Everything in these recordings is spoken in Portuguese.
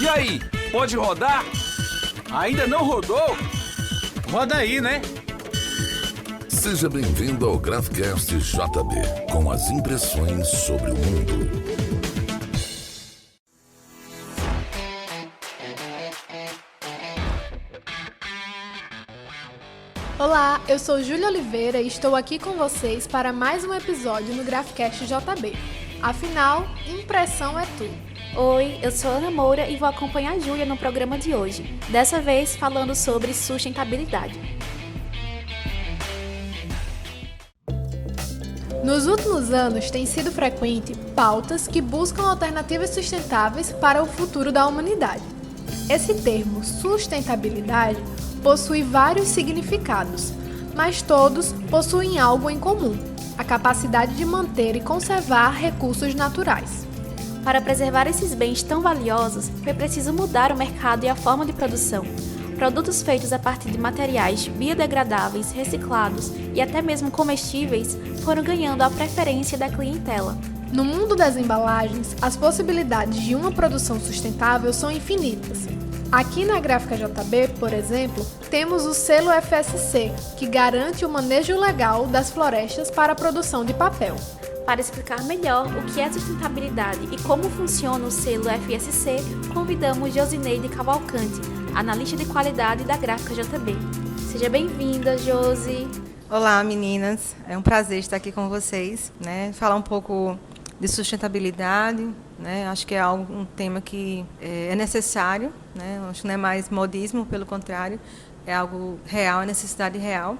E aí, pode rodar? Ainda não rodou? Roda aí, né? Seja bem-vindo ao Graphcast JB, com as impressões sobre o mundo. Olá, eu sou Júlia Oliveira e estou aqui com vocês para mais um episódio no Graphcast JB. Afinal, impressão é tudo. Oi, eu sou Ana Moura e vou acompanhar a Júlia no programa de hoje, dessa vez falando sobre sustentabilidade. Nos últimos anos, tem sido frequente pautas que buscam alternativas sustentáveis para o futuro da humanidade. Esse termo, sustentabilidade, possui vários significados, mas todos possuem algo em comum: a capacidade de manter e conservar recursos naturais. Para preservar esses bens tão valiosos, foi preciso mudar o mercado e a forma de produção. Produtos feitos a partir de materiais biodegradáveis, reciclados e até mesmo comestíveis foram ganhando a preferência da clientela. No mundo das embalagens, as possibilidades de uma produção sustentável são infinitas. Aqui na Gráfica JB, por exemplo, temos o selo FSC, que garante o manejo legal das florestas para a produção de papel. Para explicar melhor o que é sustentabilidade e como funciona o selo FSC, convidamos Josineide Cavalcante, analista de qualidade da Gráfica JB. Seja bem-vinda, Josi! Olá, meninas! É um prazer estar aqui com vocês, falar um pouco de sustentabilidade, Acho que é um tema que é necessário, Acho que não é mais modismo, pelo contrário, é algo real, é necessidade real.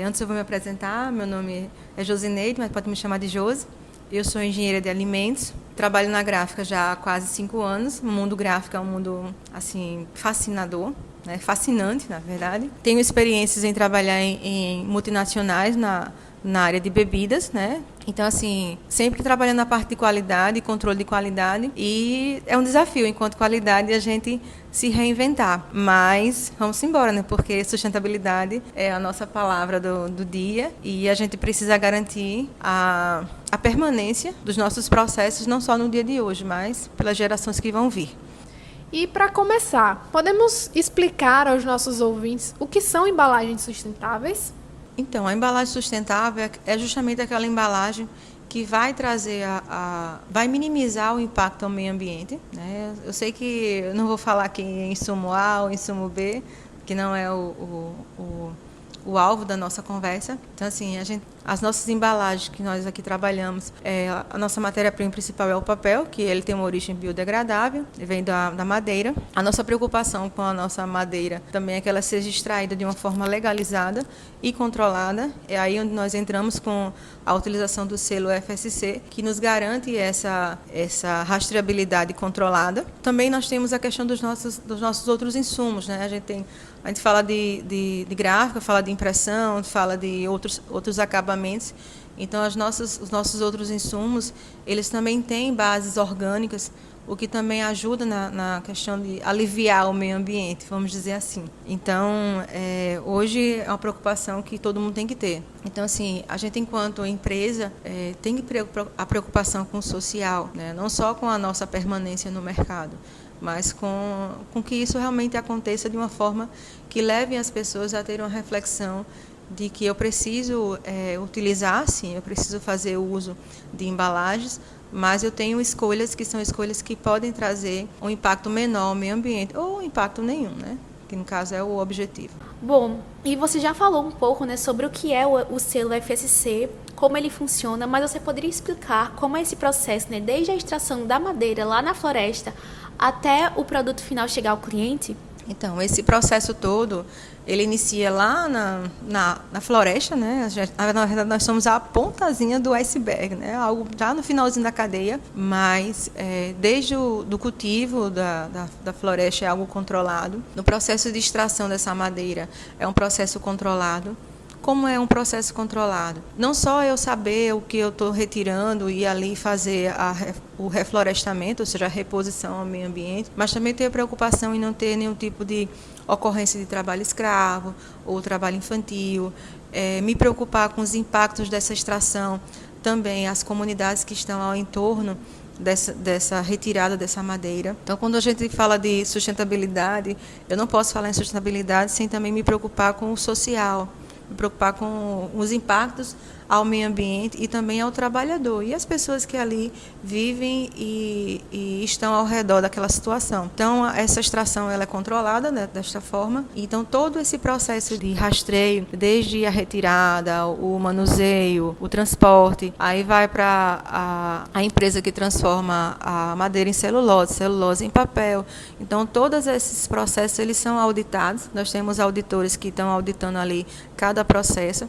Antes eu vou me apresentar, meu nome é Josineide, mas pode me chamar de Josi. Eu sou engenheira de alimentos, trabalho na gráfica já há quase 5 anos. O mundo gráfico é um mundo assim, fascinador, fascinante, na verdade. Tenho experiências em trabalhar em multinacionais na área de bebidas, Então, assim, sempre trabalhando na parte de qualidade, controle de qualidade, e é um desafio, enquanto qualidade, a gente se reinventar. Mas vamos embora, Porque sustentabilidade é a nossa palavra do dia e a gente precisa garantir a permanência dos nossos processos, não só no dia de hoje, mas pelas gerações que vão vir. E, para começar, podemos explicar aos nossos ouvintes o que são embalagens sustentáveis? Então, a embalagem sustentável é justamente aquela embalagem que vai trazer vai minimizar o impacto ao meio ambiente, Eu sei que eu não vou falar aqui em insumo A ou insumo B, que não é o alvo da nossa conversa. Então, assim, as nossas embalagens que nós aqui trabalhamos, a nossa matéria-prima principal é o papel, que ele tem uma origem biodegradável, vem da madeira. A nossa preocupação com a nossa madeira também é que ela seja extraída de uma forma legalizada e controlada. É aí onde nós entramos com a utilização do selo FSC, que nos garante essa rastreabilidade controlada. Também nós temos a questão dos nossos outros insumos, A gente fala de gráfica, fala de impressão, fala de outros acabamentos. Então, os nossos outros insumos, eles também têm bases orgânicas, o que também ajuda na questão de aliviar o meio ambiente, vamos dizer assim. Então, hoje é uma preocupação que todo mundo tem que ter. Então, assim, a gente, enquanto empresa, tem que ter a preocupação com o social, Não só com a nossa permanência no mercado, mas com que isso realmente aconteça de uma forma que leve as pessoas a ter uma reflexão de que eu preciso utilizar, sim, eu preciso fazer uso de embalagens, mas eu tenho escolhas que são escolhas que podem trazer um impacto menor ao meio ambiente, ou impacto nenhum, que no caso é o objetivo. Bom, e você já falou um pouco sobre o que é o selo FSC, como ele funciona, mas você poderia explicar como é esse processo, desde a extração da madeira lá na floresta até o produto final chegar ao cliente? Então, esse processo todo, ele inicia lá na floresta, Na verdade, nós somos a pontazinha do iceberg, Algo já no finalzinho da cadeia, mas desde do cultivo da floresta é algo controlado. No processo de extração dessa madeira é um processo controlado. Como é um processo controlado? Não só eu saber o que eu estou retirando e ali fazer o reflorestamento, ou seja, a reposição ao meio ambiente, mas também ter a preocupação em não ter nenhum tipo de ocorrência de trabalho escravo ou trabalho infantil, me preocupar com os impactos dessa extração, também as comunidades que estão ao entorno dessa retirada dessa madeira. Então, quando a gente fala de sustentabilidade, eu não posso falar em sustentabilidade sem também me preocupar com o social, me preocupar com os impactos ao meio ambiente e também ao trabalhador e as pessoas que ali vivem e estão ao redor daquela situação. Então, essa extração ela é controlada, né, desta forma. Então, todo esse processo de rastreio, desde a retirada, o manuseio, o transporte, aí vai para a empresa que transforma a madeira em celulose, celulose em papel. Então, todos esses processos eles são auditados. Nós temos auditores que estão auditando ali cada processo.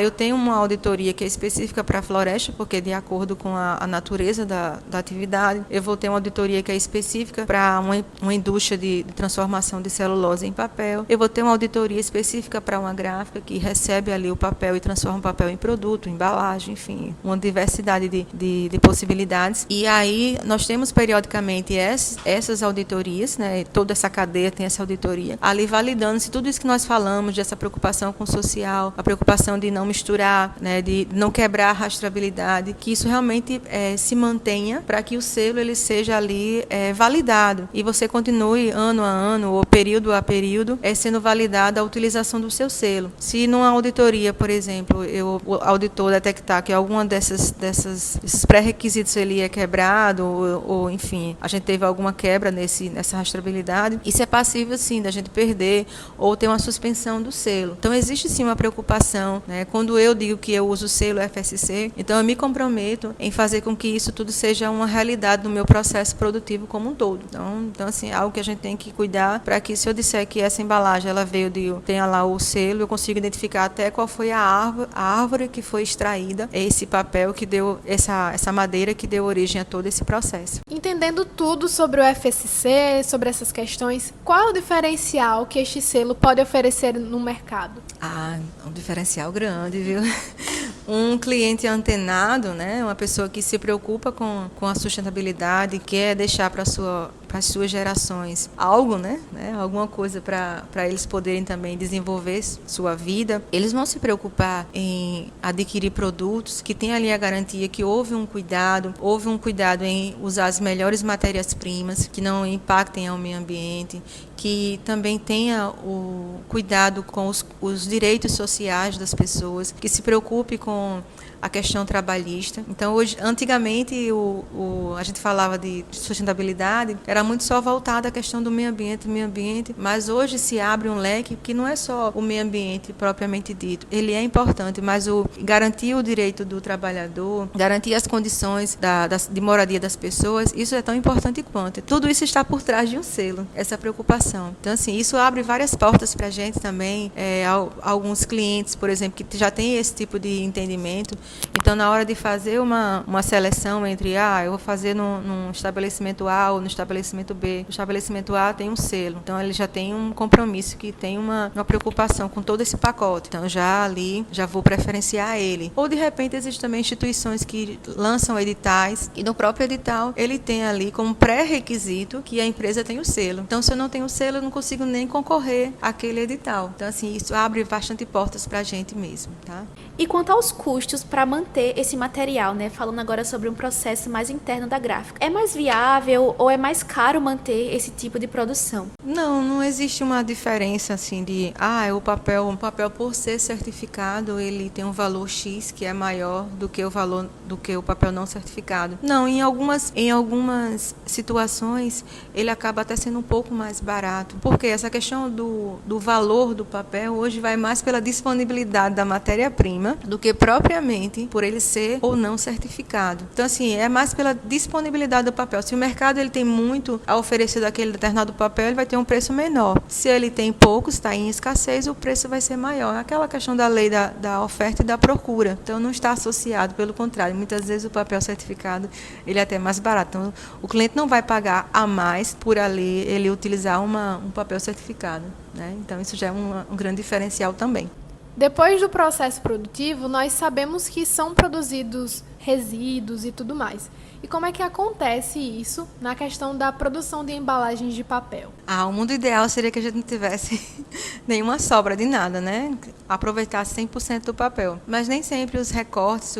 Eu tenho uma auditoria que é específica para a floresta, porque de acordo com a natureza da atividade. Eu vou ter uma auditoria que é específica para uma indústria de transformação de celulose em papel. Eu vou ter uma auditoria específica para uma gráfica que recebe ali o papel e transforma o papel em produto, embalagem, enfim, uma diversidade de possibilidades. E aí nós temos periodicamente essas auditorias, né? Toda essa cadeia tem essa auditoria, ali validando se tudo isso que nós falamos, dessa preocupação com o social, a preocupação de não misturar, né, de não quebrar a rastreabilidade, que isso realmente se mantenha para que o selo ele seja ali validado e você continue ano a ano ou período a período sendo validada a utilização do seu selo. Se numa auditoria, por exemplo, o auditor detectar que alguma desses pré-requisitos ele é quebrado ou enfim, a gente teve alguma quebra nessa rastreabilidade, isso é passível sim da gente perder ou ter uma suspensão do selo. Então existe sim uma preocupação, né? Quando eu digo que eu uso o selo FSC, então eu me comprometo em fazer com que isso tudo seja uma realidade no meu processo produtivo como um todo. Então assim, é algo que a gente tem que cuidar para que se eu disser que essa embalagem ela tenha lá o selo, eu consigo identificar até qual foi a árvore que foi extraída, esse papel que deu, essa madeira que deu origem a todo esse processo. Entendendo tudo sobre o FSC, sobre essas questões, qual é o diferencial que este selo pode oferecer no mercado? Um diferencial grande, viu? Um cliente antenado, né? Uma pessoa que se preocupa com a sustentabilidade, quer deixar para as suas gerações algo, né? Alguma coisa para eles poderem também desenvolver sua vida. Eles vão se preocupar em adquirir produtos que tenham ali a garantia que houve um cuidado em usar as melhores matérias-primas, que não impactem ao meio ambiente, que também tenha o cuidado com os direitos sociais das pessoas, que se preocupe com a questão trabalhista. Então, antigamente, a gente falava de sustentabilidade, era muito só voltada à questão do meio ambiente, mas hoje se abre um leque que não é só o meio ambiente propriamente dito. Ele é importante, mas garantir o direito do trabalhador, garantir as condições de moradia das pessoas, isso é tão importante quanto. Tudo isso está por trás de um selo, essa preocupação. Então, assim, isso abre várias portas para a gente também, alguns clientes, por exemplo, que já têm esse tipo de entendimento. Então, na hora de fazer uma seleção entre, eu vou fazer num estabelecimento A ou no estabelecimento B. O estabelecimento A tem um selo, então ele já tem um compromisso, que tem uma preocupação com todo esse pacote. Então, já vou preferenciar ele. Ou, de repente, existem também instituições que lançam editais, e no próprio edital ele tem ali como pré-requisito que a empresa tenha o selo. Então, se eu não tenho o selo, eu não consigo nem concorrer àquele edital. Então, assim, isso abre bastante portas para a gente mesmo, tá? E quanto aos custos para manter esse material, né? Falando agora sobre um processo mais interno da gráfica. É mais viável ou é mais caro manter esse tipo de produção? Não existe uma diferença assim de, o papel por ser certificado, ele tem um valor X que é maior do que o valor do que o papel não certificado. Não, em algumas situações ele acaba até sendo um pouco mais barato. Porque essa questão do valor do papel hoje vai mais pela disponibilidade da matéria-prima do que propriamente por ele ser ou não certificado. Então, assim, é mais pela disponibilidade do papel. Se o mercado ele tem muito a oferecer daquele determinado papel, ele vai ter um preço menor. Se ele tem pouco, está em escassez, o preço vai ser maior. É aquela questão da lei da oferta e da procura. Então, não está associado, pelo contrário. Muitas vezes o papel certificado ele é até mais barato. Então, o cliente não vai pagar a mais por ali ele utilizar um papel certificado, né? Então, isso já é um grande diferencial também. Depois do processo produtivo, nós sabemos que são produzidos resíduos e tudo mais. E como é que acontece isso na questão da produção de embalagens de papel? O mundo ideal seria que a gente não tivesse nenhuma sobra de nada, né? Aproveitasse 100% do papel. Mas nem sempre os recortes,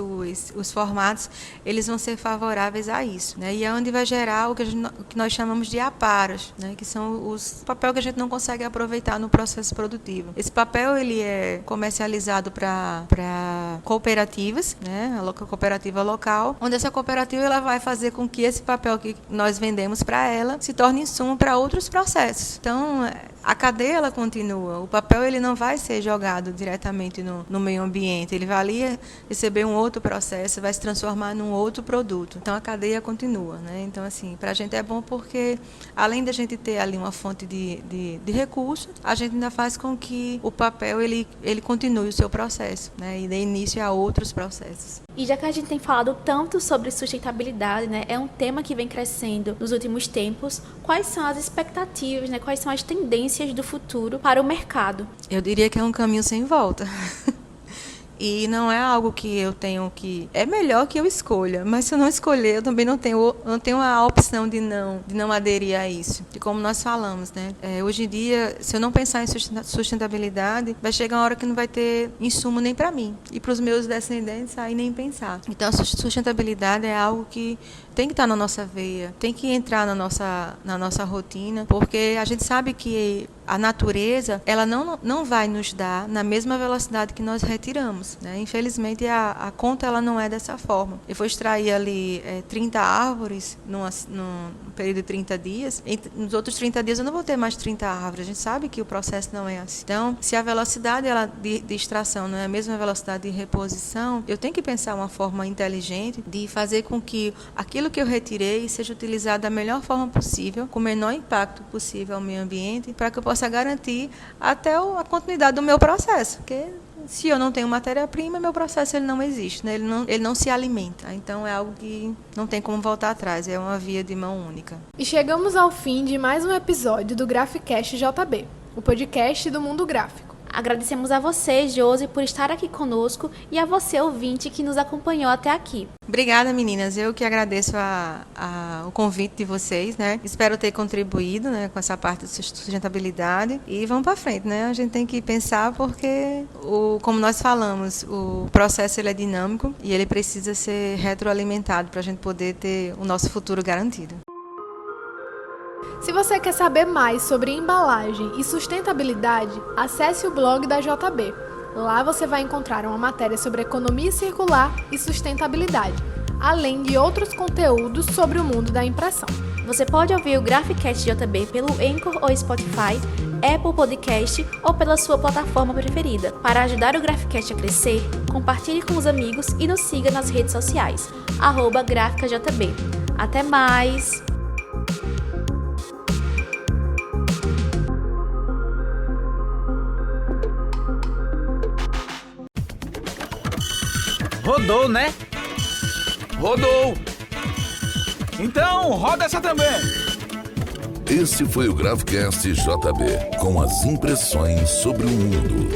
os formatos, eles vão ser favoráveis a isso, né? E é onde vai gerar o que nós chamamos de aparas, né? Que são os papel que a gente não consegue aproveitar no processo produtivo. Esse papel ele é comercializado para cooperativas, né? A cooperativa local, onde essa cooperativa ela vai fazer com que esse papel que nós vendemos para ela se torne insumo para outros processos. Então, a cadeia ela continua. O papel ele não vai ser jogado diretamente no meio ambiente. Ele vai ali receber um outro processo, vai se transformar num outro produto. Então, a cadeia continua, né? Então, assim, para a gente é bom porque, além da gente ter ali uma fonte de recurso, a gente ainda faz com que o papel ele continue o seu processo, né? E dê início a outros processos. E já que a gente tem falado tanto sobre sustentabilidade, né, é um tema que vem crescendo nos últimos tempos, quais são as expectativas, né, quais são as tendências do futuro para o mercado? Eu diria que é um caminho sem volta. E não é algo que eu tenho que... É melhor que eu escolha, mas se eu não escolher, eu também não tenho a opção de não aderir a isso. E como nós falamos, né? Hoje em dia, se eu não pensar em sustentabilidade, vai chegar uma hora que não vai ter insumo nem para mim. E para os meus descendentes, aí nem pensar. Então, a sustentabilidade é algo que tem que estar na nossa veia, tem que entrar na nossa rotina, porque a gente sabe que a natureza ela não vai nos dar na mesma velocidade que nós retiramos, né? Infelizmente, a conta ela não é dessa forma. Eu vou extrair ali 30 árvores num período de 30 dias, nos outros 30 dias eu não vou ter mais 30 árvores. A gente sabe que o processo não é assim. Então, se a velocidade de extração não é a mesma velocidade de reposição, eu tenho que pensar uma forma inteligente de fazer com que aquilo que eu retirei seja utilizado da melhor forma possível, com o menor impacto possível ao meio ambiente, para que eu possa garantir até a continuidade do meu processo, porque se eu não tenho matéria-prima, meu processo ele não existe, né? Ele não se alimenta. Então é algo que não tem como voltar atrás, é uma via de mão única. E chegamos ao fim de mais um episódio do Graphicast JB, o podcast do mundo gráfico. Agradecemos a você, Josi, por estar aqui conosco e a você, ouvinte, que nos acompanhou até aqui. Obrigada, meninas. Eu que agradeço o convite de vocês, né? Espero ter contribuído, né, com essa parte de sustentabilidade. E vamos para frente, né? A gente tem que pensar porque, como nós falamos, o processo ele é dinâmico e ele precisa ser retroalimentado para a gente poder ter o nosso futuro garantido. Se você quer saber mais sobre embalagem e sustentabilidade, acesse o blog da JB. Lá você vai encontrar uma matéria sobre economia circular e sustentabilidade, além de outros conteúdos sobre o mundo da impressão. Você pode ouvir o Graphicast JB pelo Anchor ou Spotify, Apple Podcast ou pela sua plataforma preferida. Para ajudar o Graphicast a crescer, compartilhe com os amigos e nos siga nas redes sociais, @GráficaJB. Até mais! Rodou, né? Rodou! Então, roda essa também! Esse foi o Graphicast JB, com as impressões sobre o mundo.